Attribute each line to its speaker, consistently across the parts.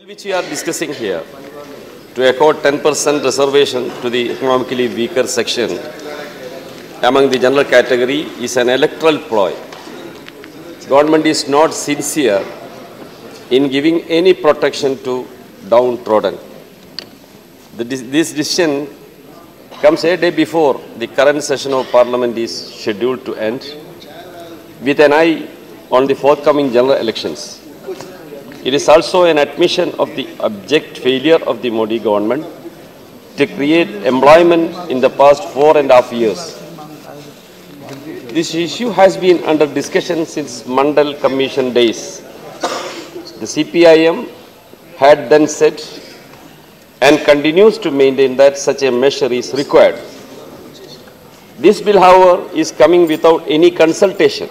Speaker 1: Which we are discussing here to accord 10% reservation to the economically weaker section among the general category is an electoral ploy. Government is not sincere in giving any protection to downtrodden. This decision comes a day before the current session of Parliament is scheduled to end, with an eye on the forthcoming general elections. It is also an admission of the abject failure of the Modi government to create employment in the past 4.5 years. This issue has been under discussion since Mandal Commission days. The CPIM had then said and continues to maintain that such a measure is required. This bill, however, is coming without any consultation,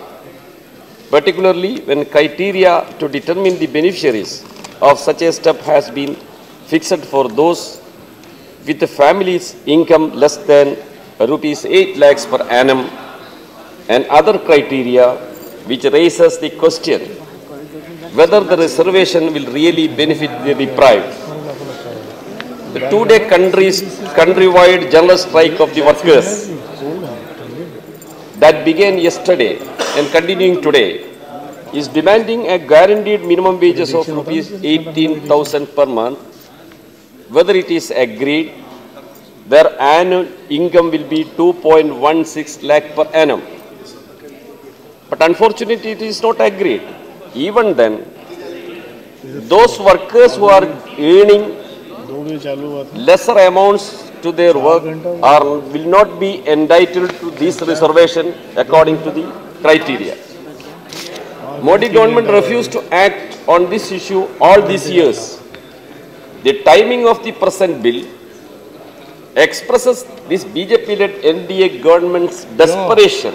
Speaker 1: particularly when criteria to determine the beneficiaries of such a step has been fixed for those with a family's income less than rupees 8 lakhs per annum and other criteria, which raises the question whether the reservation will really benefit the deprived. The two-day countrywide general strike of the workers that began yesterday and continuing today is demanding a guaranteed minimum wages of rupees 18,000 per month. Whether it is agreed, their annual income will be 2.16 lakh per annum. But unfortunately, it is not agreed. Even then, those workers who are earning lesser amounts to their work will not be entitled to this reservation according to the criteria. Modi government refused to act on this issue all these years. The timing of the present bill expresses this BJP-led NDA government's desperation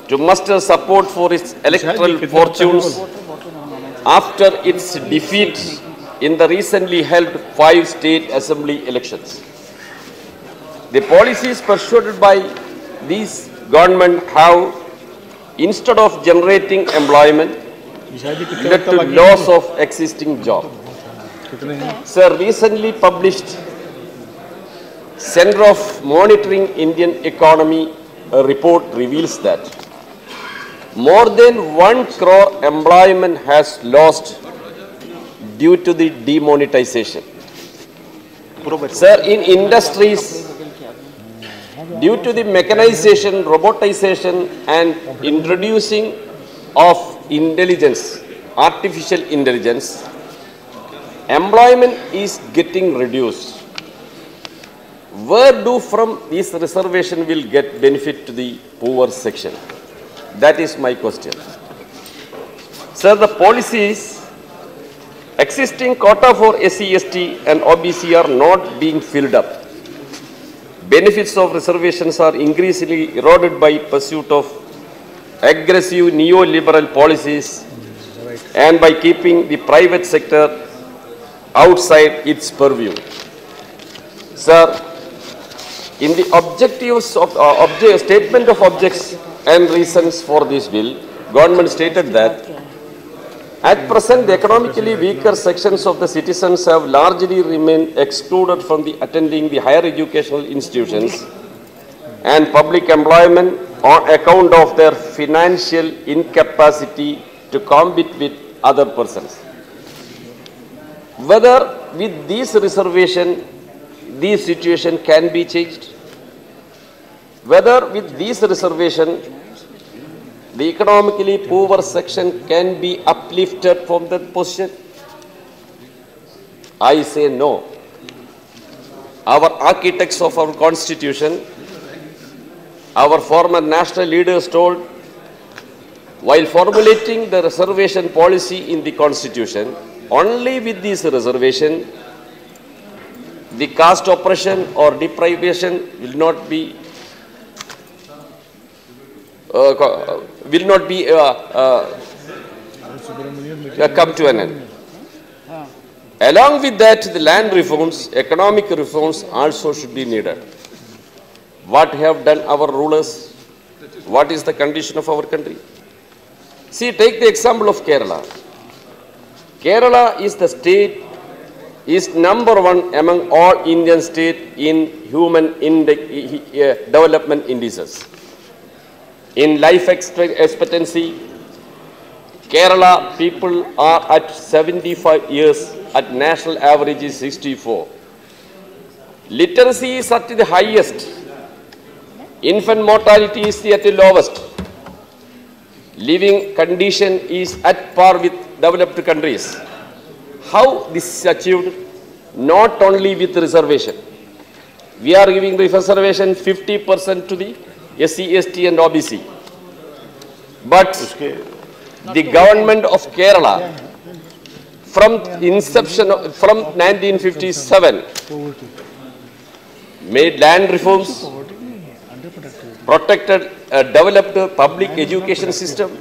Speaker 1: to muster support for its electoral fortunes after its defeat in the recently held 5 state assembly elections. The policies pursued by this government have, instead of generating employment, led to loss of existing jobs. Sir, recently published Center of Monitoring Indian Economy report reveals that more than 1 crore employment has lost due to the demonetization. Sir, in industries, due to the mechanization, robotization and introducing of intelligence, artificial intelligence, employment is getting reduced. Where do from this reservation will get benefit to the poor section? That is my question. Sir, the policies existing quota for SC, ST and OBC are not being filled up. Benefits of reservations are increasingly eroded by pursuit of aggressive neoliberal policies and by keeping the private sector outside its purview. Sir, in the objectives of statement of objects and reasons for this bill, government stated that at present, the economically weaker sections of the citizens have largely remained excluded from attending the higher educational institutions and public employment on account of their financial incapacity to compete with other persons. Whether with this reservation, this situation can be changed? Whether with this reservation, the economically poor section can be uplifted from that position? I say no. Our architects of our constitution, our former national leaders told, while formulating the reservation policy in the constitution, only with this reservation, the caste oppression or deprivation will not be come to an end. Along with that, the land reforms, economic reforms also should be needed. What have done our rulers? What is the condition of our country? See, take the example of Kerala. Kerala is the state is #1 among all Indian states in human development indices. In life expectancy, Kerala people are at 75 years, at national average is 64. Literacy is at the highest. Infant mortality is at the lowest. Living condition is at par with developed countries. How this is achieved? Not only with reservation. We are giving the reservation 50% to the SC, ST and OBC. But the government of Kerala, from inception, from 1957, made land reforms, protected, developed a public education system,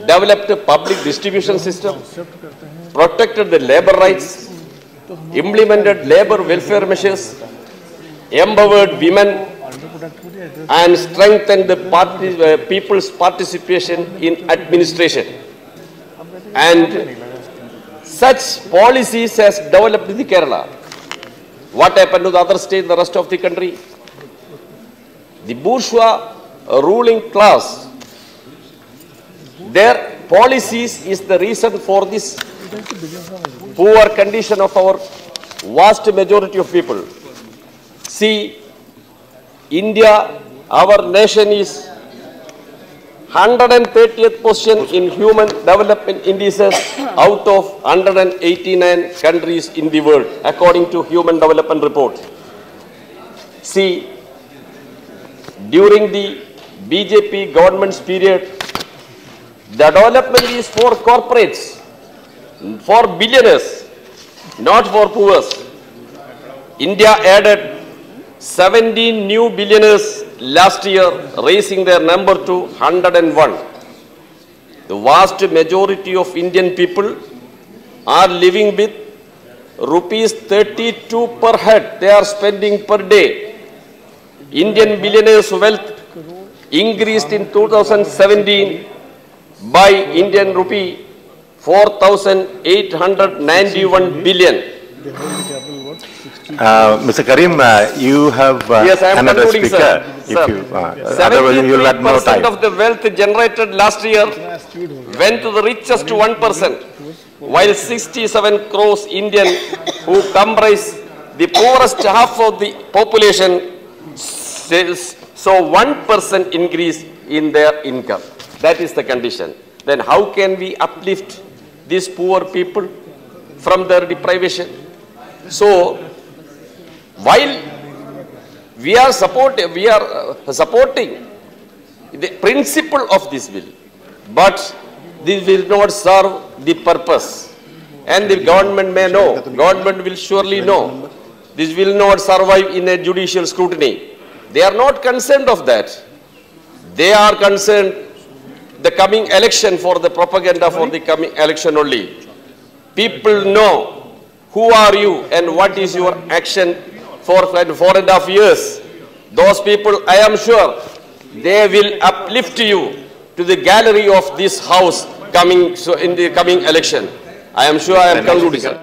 Speaker 1: developed a public distribution system, protected the labor rights, implemented labor welfare measures, empowered women, and strengthened the people's participation in administration. And such policies has developed in Kerala. What happened to the other states, the rest of the country? The bourgeois ruling class, their policies is the reason for this poor condition of our vast majority of people. See, India, our nation is 130th position in human development indices out of 189 countries in the world, according to Human Development Report. See, during the BJP government's period, the development is for corporates, for billionaires, not for poor. India added 17 new billionaires last year, raising their number to 101. The vast majority of Indian people are living with rupees 32 per head they are spending per day. Indian billionaires' wealth increased in 2017 by Indian rupee 4,891 billion.
Speaker 2: Mr. Karim, you have
Speaker 1: yes, I am
Speaker 2: another
Speaker 1: concluding,
Speaker 2: speaker.
Speaker 1: Sir.
Speaker 2: If you, otherwise you will have no time.
Speaker 1: 73% of the wealth generated last year went to the richest 1%, while 67 crores Indian who comprise the poorest half of the population saw 1% increase in their income. That is the condition. Then how can we uplift these poor people from their deprivation? So, while we are supporting the principle of this bill, but this will not serve the purpose. And the government may know, government will surely know, this will not survive in a judicial scrutiny. They are not concerned of that. They are concerned the coming election, for the propaganda for the coming election only. People know who are you and what is your action for 4.5 years. Those people, I am sure, they will uplift you to the gallery of this house coming in the coming election. I am sure I am concluding, sir.